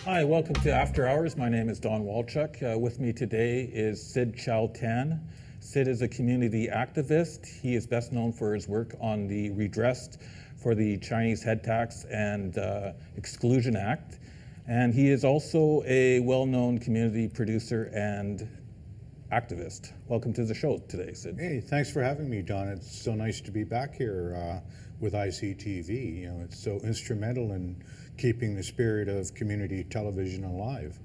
Hi, welcome to After Hours. My name is Don Walchuk. With me today is Sid Chow Tan. Sid is a community activist. He is best known for his work on the redress for the Chinese head tax and Exclusion Act. And he is also a well-known community producer and activist. Welcome to the show today, Sid. Hey, thanks for having me, Don. It's so nice to be back here with ICTV. You know, it's so instrumental in keeping the spirit of community television alive.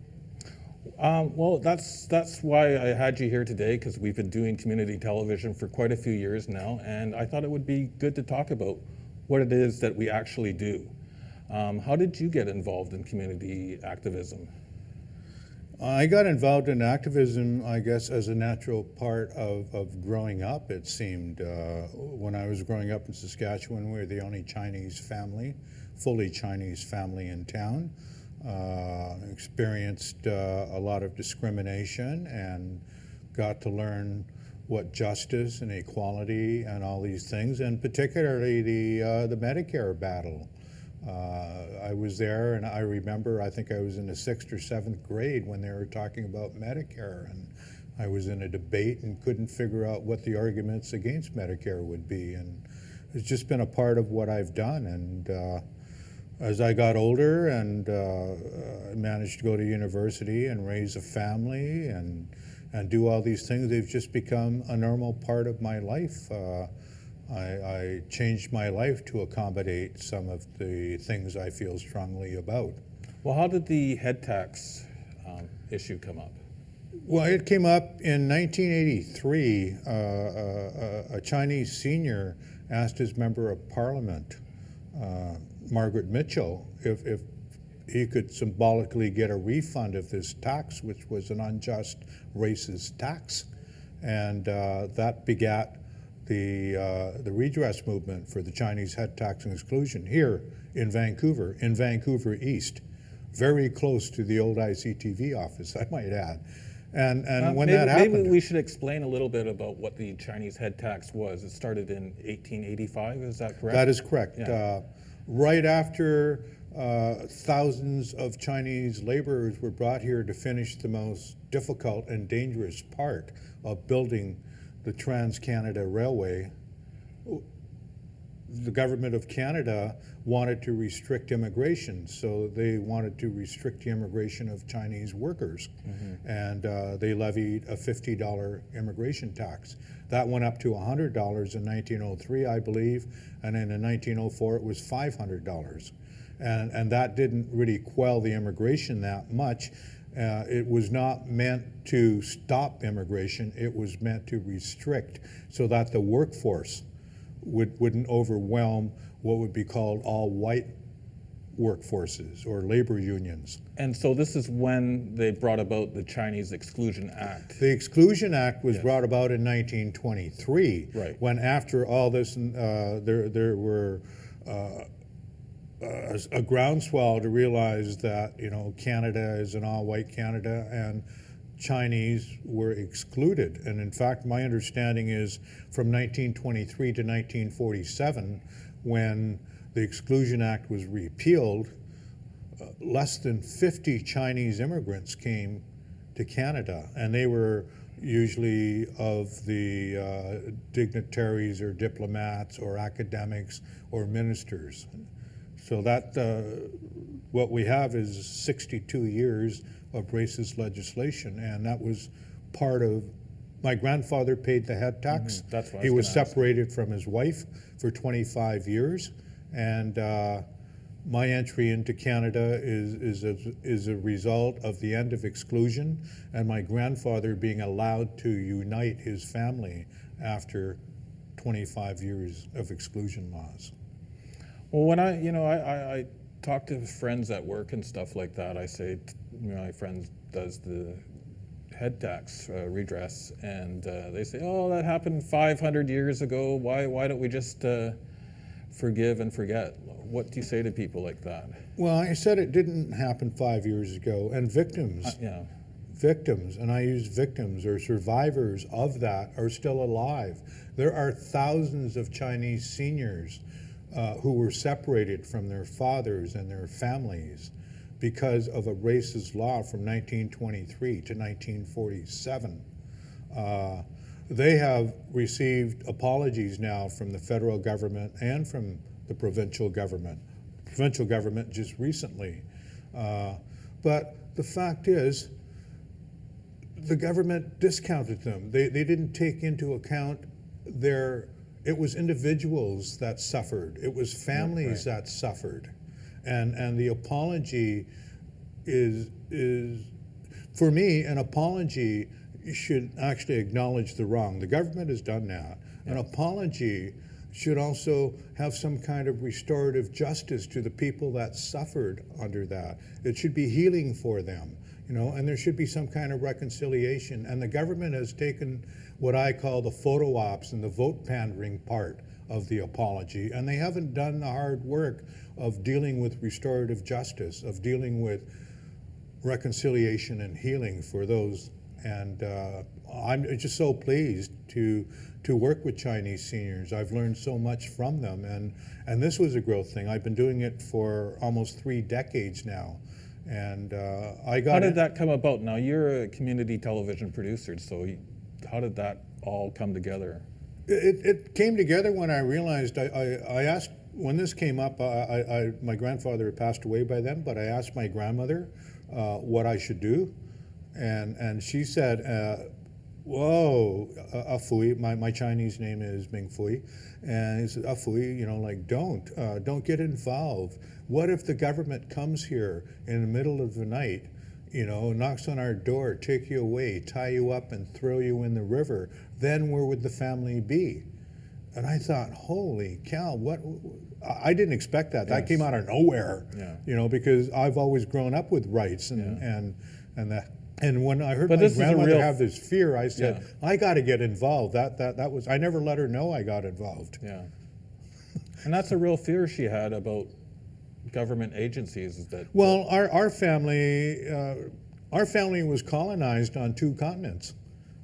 Well, that's why I had you here today, because we've been doing community television for quite a few years now, and I thought it would be good to talk about what it is that we actually do. How did you get involved in community activism? I got involved in activism, I guess, as a natural part of growing up, it seemed. When I was growing up in Saskatchewan, we were the only Chinese family, fully Chinese family in town. Experienced a lot of discrimination and got to learn what justice and equality and all these things, and particularly the Medicare battle. I was there, and I remember, I think I was in the 6th or 7th grade when they were talking about Medicare, and I was in a debate and couldn't figure out what the arguments against Medicare would be, and it's just been a part of what I've done. And as I got older and managed to go to university and raise a family and do all these things, they've just become a normal part of my life. I changed my life to accommodate some of the things I feel strongly about. Well, how did the head tax issue come up? Well, it came up in 1983. A Chinese senior asked his member of parliament, Margaret Mitchell, if he could symbolically get a refund of this tax, which was an unjust racist tax. And that begat the redress movement for the Chinese head tax and exclusion here in Vancouver East, very close to the old ICTV office, I might add. And when that happened, maybe we should explain a little bit about what the Chinese head tax was. It started in 1885, is that correct? That is correct. Yeah. Right after thousands of Chinese laborers were brought here to finish the most difficult and dangerous part of building the Trans-Canada Railway, the government of Canada wanted to restrict immigration, so they wanted to restrict the immigration of Chinese workers, and they levied a $50 immigration tax. That went up to $100 in 1903, I believe, and then in 1904 it was $500. And that didn't really quell the immigration that much. It was not meant to stop immigration, it was meant to restrict so that the workforce wouldn't overwhelm what would be called all-white workforces or labor unions. And so this is when they brought about the Chinese Exclusion Act. The Exclusion Act was brought about in 1923, right, when after all this, there were a groundswell to realize that, you know, Canada is an all-white Canada and Chinese were excluded. And in fact, my understanding is from 1923 to 1947, when the Exclusion Act was repealed, less than 50 Chinese immigrants came to Canada, and they were usually of the dignitaries or diplomats or academics or ministers. So that what we have is 62 years of racist legislation, and that was part of, my grandfather paid the head tax. That's what he was separated from his wife for 25 years, and my entry into Canada is a result of the end of exclusion and my grandfather being allowed to unite his family after 25 years of exclusion laws. Well, when I talk to friends at work and stuff like that, I say, my friend does the head tax redress, and they say, oh, that happened 500 years ago. Why don't we just forgive and forget. What do you say to people like that? Well, I said it didn't happen 5 years ago, and victims, Yeah. victims, and I use victims or survivors of that are still alive. There are thousands of Chinese seniors who were separated from their fathers and their families because of a racist law from 1923 to 1947. They have received apologies now from the federal government and from the provincial government. The provincial government just recently. But the fact is, the government discounted them. They didn't take into account it was individuals that suffered. It was families that suffered. And the apology is, for me, an apology should actually acknowledge the wrong. The government has done that. An apology should also have some kind of restorative justice to the people that suffered under that. It should be healing for them, and there should be some kind of reconciliation. And the government has taken what I call the photo ops and the vote pandering part of the apology, and they haven't done the hard work of dealing with restorative justice, of dealing with reconciliation and healing for those. And I'm just so pleased to work with Chinese seniors. I've learned so much from them, and this was a growth thing. I've been doing it for almost 3 decades now, and I got. How did that come about? Now you're a community television producer, so how did that all come together? It came together when I realized I asked when this came up. My grandfather had passed away by then, but I asked my grandmother what I should do. And she said, whoa, Afui, my Chinese name is Ming Fui, and he said, Afui, like don't get involved. What if the government comes here in the middle of the night, knocks on our door, take you away, tie you up and throw you in the river? Then where would the family be? And I thought, holy cow, what? I didn't expect that. That came out of nowhere, because I've always grown up with rights and that. And when I heard my grandmother have this fear, I said, I got to get involved. That was, I never let her know I got involved. Yeah. And that's a real fear she had about government agencies, is that... Well, our family was colonized on 2 continents.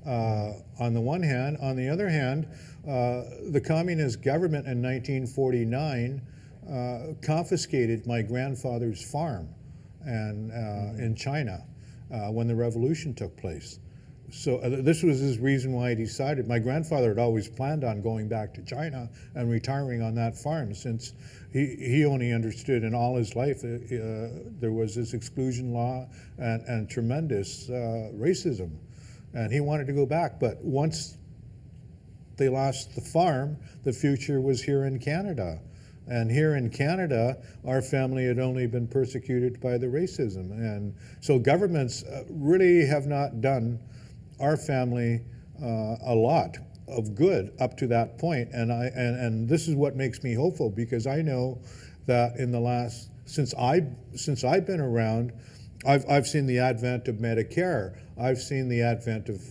On the one hand. On the other hand, the communist government in 1949 confiscated my grandfather's farm in China. When the revolution took place. So this was his reason why he decided. My grandfather had always planned on going back to China and retiring on that farm, since he only understood in all his life there was this exclusion law and tremendous racism. And he wanted to go back, but once they lost the farm, the future was here in Canada. And here in Canada, our family had only been persecuted by the racism. And so governments really have not done our family a lot of good up to that point. And this is what makes me hopeful, because I know that in the last, since I've been around, I've seen the advent of Medicare. I've seen the advent of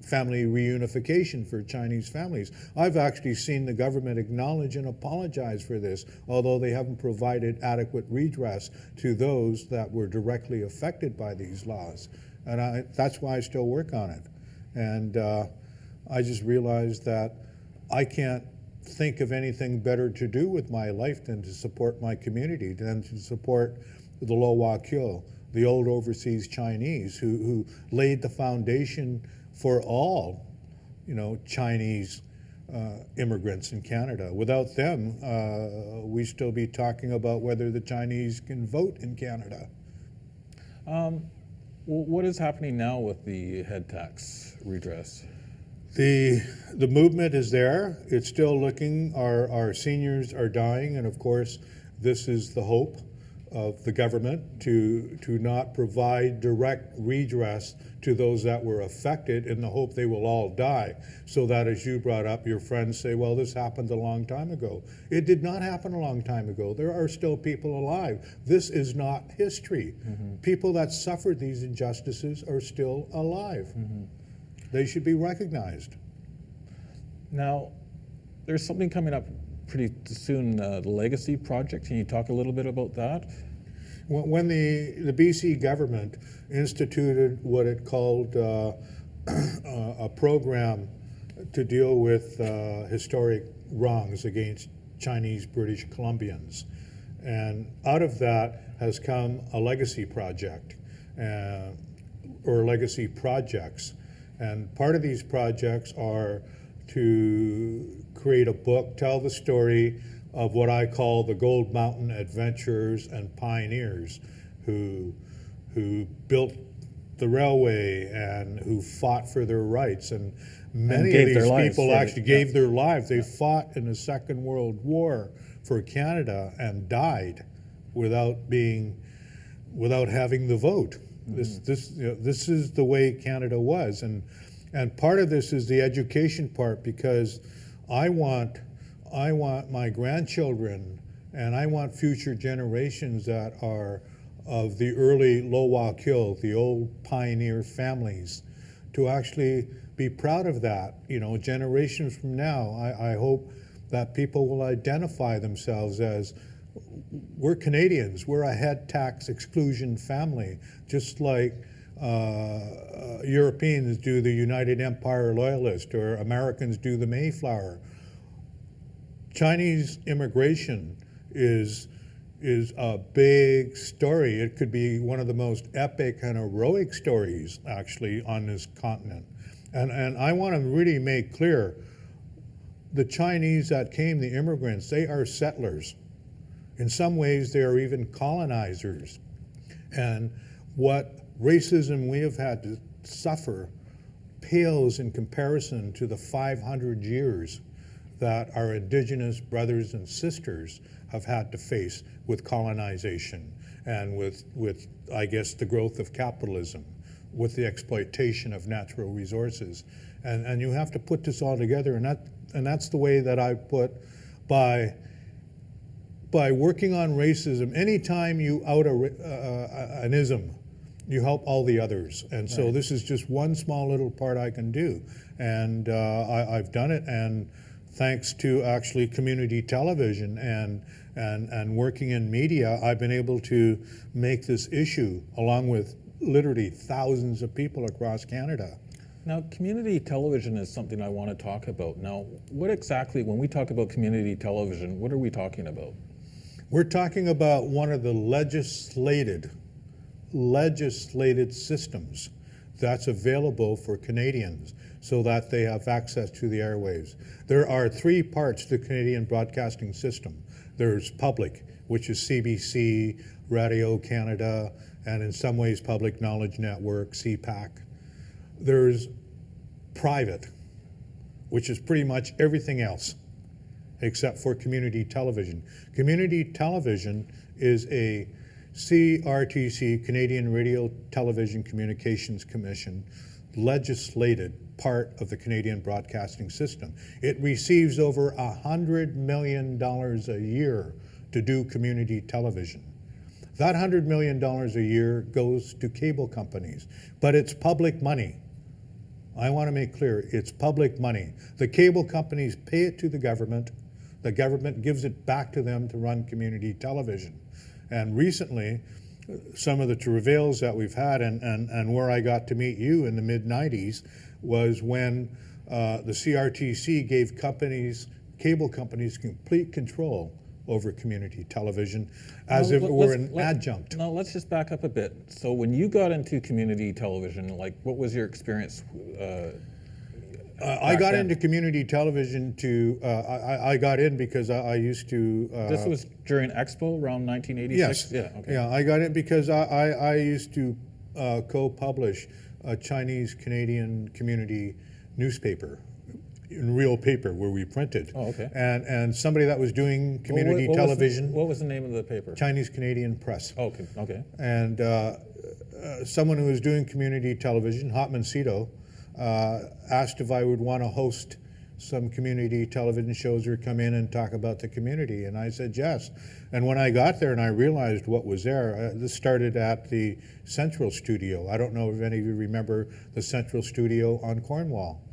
family reunification for Chinese families. I've actually seen the government acknowledge and apologize for this, although they haven't provided adequate redress to those that were directly affected by these laws. And that's why I still work on it. And I just realized that I can't think of anything better to do with my life than to support my community, than to support the Lo Walchuk, the old overseas Chinese who laid the foundation for all, Chinese immigrants in Canada. Without them, we'd still be talking about whether the Chinese can vote in Canada. Well, what is happening now with the head tax redress? The movement is there. It's still looking. Our seniors are dying, and of course, this is the hope of the government to not provide direct redress to those that were affected, in the hope they will all die. So that, as you brought up, your friends say, well, this happened a long time ago. It did not happen a long time ago. There are still people alive. This is not history. Mm-hmm. People that suffered these injustices are still alive. Mm-hmm. They should be recognized. Now, there's something coming up pretty soon the Legacy Project. Can you talk a little bit about that? When the BC government instituted what it called a program to deal with historic wrongs against Chinese British Columbians, and out of that has come a legacy project or legacy projects, and part of these projects are to create a book, tell the story of what I call the Gold Mountain adventurers and pioneers who built the railway and who fought for their rights. And many of these people actually gave their lives. They fought in the Second World War for Canada and died without having the vote. This is the way Canada was, and part of this is the education part, because I want my grandchildren and I want future generations that are of the early Lo Walchuk, the old pioneer families, to actually be proud of that. You know, generations from now, I hope that people will identify themselves as, we're Canadians, we're a head tax exclusion family, just like Europeans do the United Empire Loyalist, or Americans do the Mayflower. Chinese immigration is a big story. It could be one of the most epic and heroic stories actually on this continent. And I want to really make clear, the Chinese that came, the immigrants, they are settlers. In some ways, they are even colonizers. And what racism we have had to suffer pales in comparison to the 500 years that our Indigenous brothers and sisters have had to face with colonization and with I guess, the growth of capitalism, with the exploitation of natural resources. And you have to put this all together, and that's the way that I put, by working on racism, anytime you out an ism, you help all the others. And so this is just one small little part I can do. And I've done it, and thanks to actually community television and working in media, I've been able to make this issue, along with literally thousands of people across Canada. Now, community television is something I want to talk about. Now, what exactly, when we talk about community television, what are we talking about? We're talking about one of the legislated systems that's available for Canadians so that they have access to the airwaves. There are three parts to the Canadian broadcasting system. There's public, which is CBC, Radio Canada, and in some ways Public Knowledge Network, CPAC. There's private, which is pretty much everything else except for community television. Community television is a CRTC, Canadian Radio Television Communications Commission, legislated part of the Canadian broadcasting system. It receives over $100 million a year to do community television. That $100 million a year goes to cable companies, but it's public money. I want to make clear, it's public money. The cable companies pay it to the government gives it back to them to run community television. And recently, some of the travails that we've had, and where I got to meet you in the mid-90s, was when the CRTC gave cable companies, complete control over community television, as if it were an adjunct. Now, let's just back up a bit. So when you got into community television, like, what was your experience? I got into community television I got in because I used to... this was during Expo around 1986? Yes. Yeah, okay. Yeah, I got in because I used to co-publish a Chinese-Canadian community newspaper, in real paper, where we printed. Oh, okay. And somebody that was doing community television... What was the name of the paper? Chinese-Canadian Press. Oh, okay, okay. And someone who was doing community television, Hotman Cito, asked if I would want to host some community television shows or come in and talk about the community, and I said yes. And when I got there and I realized what was there, this started at the Central Studio. I don't know if any of you remember the Central Studio on Cornwall.